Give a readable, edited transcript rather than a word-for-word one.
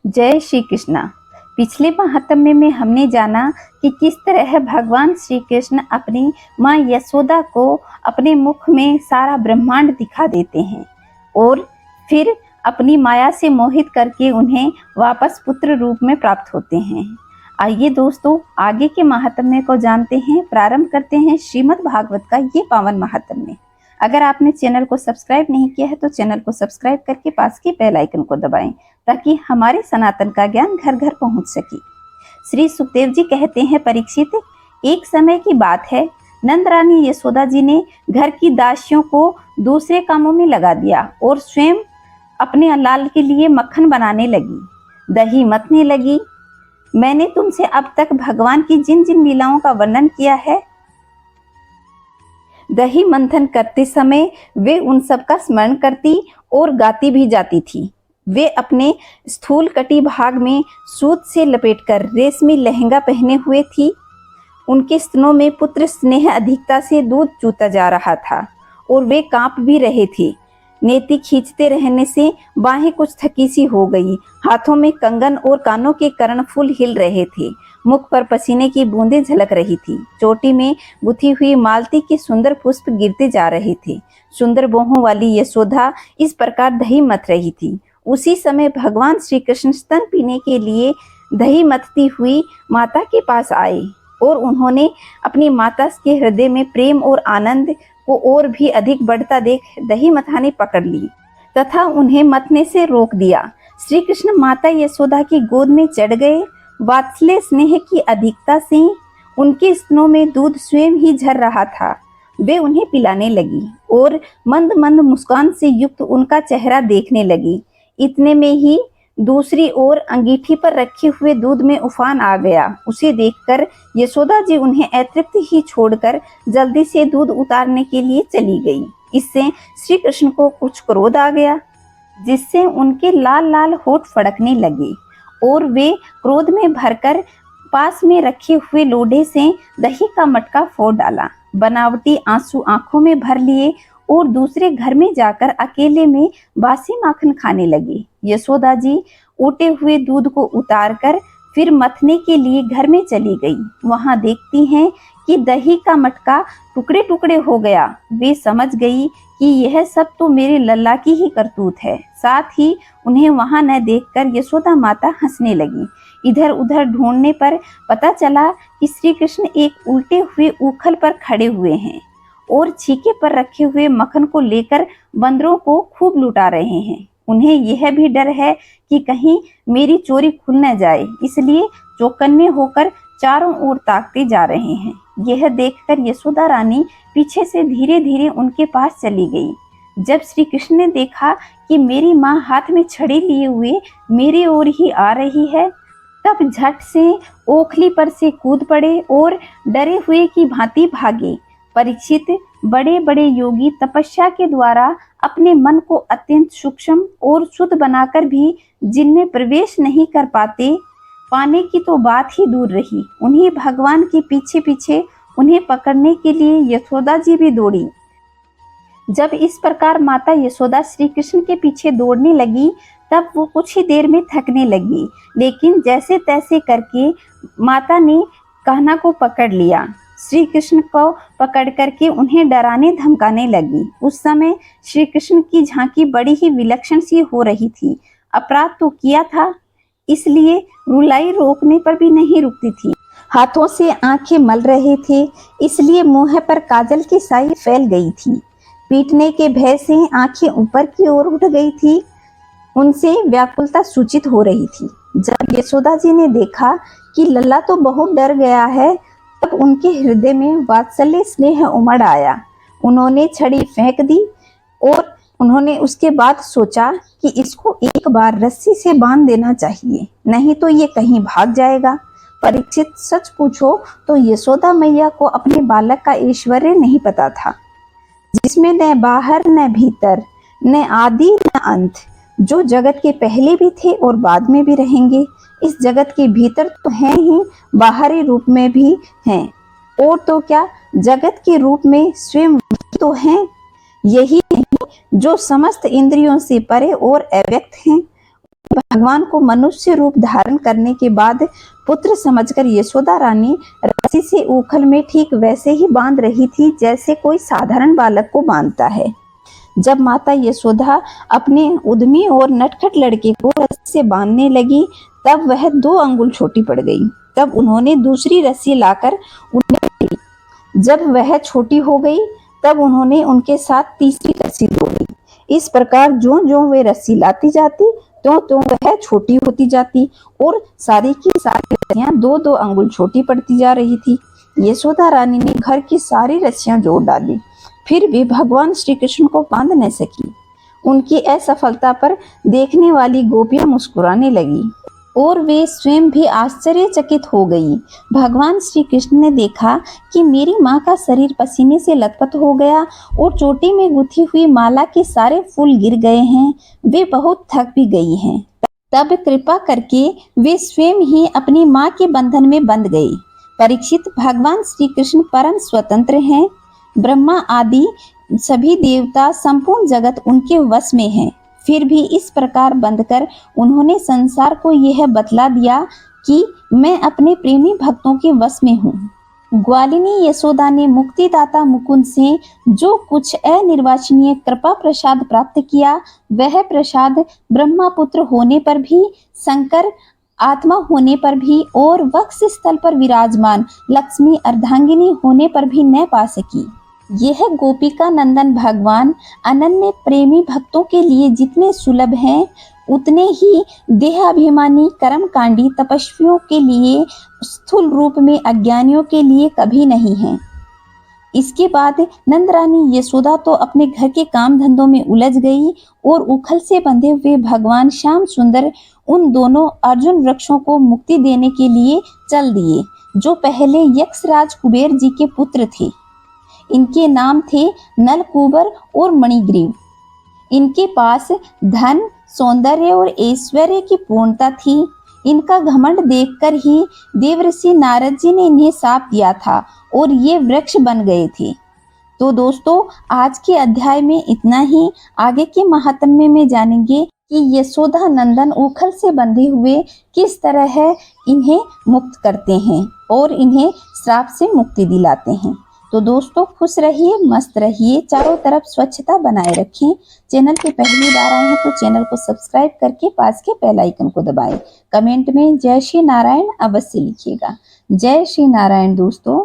जय श्री कृष्णा। पिछले महात्म्य में हमने जाना कि किस तरह भगवान श्री कृष्ण अपनी माँ यशोदा को अपने मुख में सारा ब्रह्मांड दिखा देते हैं और फिर अपनी माया से मोहित करके उन्हें वापस पुत्र रूप में प्राप्त होते हैं। आइए दोस्तों, आगे के महात्म्य को जानते हैं। प्रारंभ करते हैं श्रीमद् भागवत का ये पावन महात्म्य। अगर आपने चैनल को सब्सक्राइब नहीं किया है तो चैनल को सब्सक्राइब करके पास के बेल आइकन को दबाएं ताकि हमारे सनातन का ज्ञान घर घर पहुंच सके। श्री सुखदेव जी कहते हैं, परीक्षित, एक समय की बात है, नंद रानी यशोदा जी ने घर की दासियों को दूसरे कामों में लगा दिया और स्वयं अपने लाल के लिए मक्खन बनाने लगी, दही मतने लगी। मैंने तुमसे अब तक भगवान की जिन जिन लीलाओं का वर्णन किया है, दही मंथन करते समय वे उन सब का स्मरण करती और गाती भी जाती थी। वे अपने स्थूल कटी भाग में सूत से लपेटकर रेशमी लहंगा पहने हुए थी। उनके स्तनों में पुत्र स्नेह अधिकता से दूध चूता जा रहा था और वे कांप भी रहे थे। नेति खींचते रहने से बाहें कुछ थकी सी हो गई। हाथों में कंगन और कानों के कर्णफूल हिल रहे थे। मुख पर पसीने की बूंदें झलक रही थी। चोटी में गुथी हुई मालती के सुंदर पुष्प गिरते जा रहे थे। सुंदर बाहों वाली यशोदा इस प्रकार दही मथ रही थी। उसी समय भगवान श्री कृष्ण स्तन पीने के लिए दही मथती हुई माता के पास आए और उन्होंने अपनी माता के हृदय में प्रेम और आनंद को और भी अधिक बढ़ता देख दही मथानी पकड़ ली तथा उन्हें मथने से रोक दिया। श्री कृष्ण माता यशोदा की गोद में चढ़ गए। वात्सल्य स्नेह की अधिकता से उनके स्तनों में दूध स्वयं ही झर रहा था। वे उन्हें पिलाने लगी और मंद मंद मुस्कान से युक्त उनका चेहरा देखने लगी। इतने में ही दूसरी ओर अंगीठी पर रखे हुए दूध में उफान आ गया। उसे देखकर यशोदा जी उन्हें अतृप्त ही छोड़कर जल्दी से दूध उतारने के लिए चली गई। इससे श्री कृष्ण को कुछ क्रोध आ गया, जिससे उनके लाल लाल होठ फड़कने लगे और वे क्रोध में भरकर पास में रखे हुए लोढ़े से दही का मटका फोड़ डाला। बनावटी आंसू आंखों में भर लिए और दूसरे घर में जाकर अकेले में बासी माखन खाने लगे। यशोदा जी उटे हुए दूध को उतारकर फिर मथने के लिए घर में चली गई। वहां देखती हैं कि दही का मटका टुकड़े टुकड़े हो गया। वे समझ गई कि यह सब तो मेरे लल्ला की ही करतूत है। साथ ही उन्हें वहां न देखकर यशोदा माता हंसने लगी। इधर उधर ढूंढने पर पता चला कि श्री कृष्ण एक उल्टे हुए उखल पर खड़े हुए हैं और छीके पर रखे हुए मक्खन को लेकर बंदरों को खूब लुटा रहे हैं। उन्हें यह भी डर है कि कहीं मेरी चोरी खुल न जाए, इसलिए चौकन्ने होकर चारों ओर ताकते जा रहे हैं। यह देखकर यशोदा रानी पीछे से धीरे धीरे उनके पास चली गई। जब श्री कृष्ण ने देखा कि मेरी माँ हाथ में छड़ी लिए हुए मेरी ओर ही आ रही है, तब झट से ओखली पर से कूद पड़े और डरे हुए की भांति भागे। परीक्षित, बड़े बड़े योगी तपस्या के द्वारा अपने मन को अत्यंत सूक्ष्म और शुद्ध बनाकर भी जिनमें प्रवेश नहीं कर पाने की तो बात ही दूर रही। उन्हीं भगवान के पीछे पीछे उन्हें पकड़ने के लिए यशोदा जी भी दौड़ी। जब इस प्रकार माता यशोदा श्री कृष्ण के पीछे दौड़ने लगी तब वो कुछ ही देर में थकने लगी, लेकिन जैसे तैसे करके माता ने कान्हा को पकड़ लिया। श्री कृष्ण को पकड़ करके उन्हें डराने धमकाने लगी। उस समय श्री कृष्ण की झांकी बड़ी ही विलक्षण सी हो रही थी। अपराध तो किया था, इसलिए रुलाई रोकने पर भी नहीं रुकती थी। हाथों से आंखें मल रहे थे, इसलिए मुंह पर काजल की स्याही फैल गई थी। पीटने के भय से आंखें ऊपर की ओर उठ गई थी। उनसे व्याकुलता सूचित हो रही थी। जब यशोदा जी ने देखा कि लल्ला तो बहुत डर गया है, तब उनके हृदय में वात्सल्य स्नेह उमड़ आया। उन्होंने छड़ी फेंक दी और उन्होंने उसके बाद सोचा कि इसको एक बार रस्सी से बांध देना चाहिए, नहीं तो ये कहीं भाग जाएगा। परीक्षित, सच पूछो तो यशोदा मैया को अपने बालक का ऐश्वर्य नहीं पता था, जिसमें न बाहर न भीतर, न आदि न अंत, जो जगत के पहले भी थे और बाद में भी रहेंगे। इस जगत के भीतर तो हैं ही, बाहरी रूप में भी हैं, और तो क्या जगत के रूप में स्वयं तो हैं। यही नहीं जो समस्त इंद्रियों से परे और अव्यक्त हैं। भगवान को मनुष्य रूप धारण करने के बाद पुत्र समझकर यशोदा रानी रस्सी से ऊखल में ठीक वैसे ही बांध रही थी जैसे कोई साधारण बालक को बांधता है। जब माता यशोदा अपने उद्यमी और नटखट लड़के को रस्सी से बांधने लगी तब वह 2 अंगुल छोटी पड़ गई। तब उन्होंने दूसरी रस्सी लाकर उन्हें दी। जब वह छोटी हो गई तब उन्होंने उनके साथ तीसरी रस्सी जोड़ी। इस प्रकार जो वे रस्सी लाती जाती तो वह छोटी होती जाती और सारी की सारी रस्सियां 2-2 अंगुल छोटी पड़ती जा रही थी। यशोदा रानी ने घर की सारी रस्सियां जोड़ डाली, फिर भी भगवान श्री कृष्ण को बांध न सकी। उनकी असफलता पर देखने वाली गोपियां मुस्कुराने लगी और वे स्वयं भी आश्चर्यचकित हो गई। भगवान श्री कृष्ण ने देखा कि मेरी माँ का शरीर पसीने से लथपथ हो गया और चोटी में गुथी हुई माला के सारे फूल गिर गए हैं, वे बहुत थक भी गई हैं। तब कृपा करके वे स्वयं ही अपनी माँ के बंधन में बंध गई। परीक्षित, भगवान श्री कृष्ण परम स्वतंत्र हैं। ब्रह्मा आदि सभी देवता, संपूर्ण जगत उनके वश में है। फिर भी इस प्रकार बंधकर उन्होंने संसार को यह बतला दिया कि मैं अपने प्रेमी भक्तों के वश में हूँ। ग्वालिनी यशोदा ने मुक्तिदाता मुकुंद से जो कुछ अनिर्वचनीय कृपा प्रसाद प्राप्त किया, वह प्रसाद ब्रह्मपुत्र होने पर भी, शंकर आत्मा होने पर भी और वक्ष स्थल पर विराजमान लक्ष्मी अर्धांगिनी होने पर भी न पा सकी। यह गोपिका नंदन भगवान अनन्य प्रेमी भक्तों के लिए जितने सुलभ हैं, उतने ही देहाभिमानी कर्मकांडी तपस्वियों के लिए, स्थूल रूप में अज्ञानियों के लिए कभी नहीं हैं। इसके बाद नंदरानी यशोदा तो अपने घर के काम धंधों में उलझ गई और उखल से बंधे हुए भगवान श्याम सुंदर उन दोनों अर्जुन वृक्षों को मुक्ति देने के लिए चल दिए, जो पहले यक्षराज कुबेर जी के पुत्र थे। इनके नाम थे नलकूबर और मणिग्रीव। इनके पास धन, सौंदर्य और ऐश्वर्य की पूर्णता थी। इनका घमंड देखकर ही देवर्षि नारद जी ने इन्हें शाप दिया था और ये वृक्ष बन गए थे। तो दोस्तों, आज के अध्याय में इतना ही। आगे के महात्म्य में जानेंगे कि यशोदा नंदन उखल से बंधे हुए किस तरह इन्हें मुक्त करते हैं और इन्हें श्राप से मुक्ति दिलाते हैं। तो दोस्तों, खुश रहिए, मस्त रहिए, चारों तरफ स्वच्छता बनाए रखें। चैनल पे पहली बार आए हैं तो चैनल को सब्सक्राइब करके पास के बेल आइकन को दबाएं। कमेंट में जय श्री नारायण अवश्य लिखिएगा। जय श्री नारायण दोस्तों।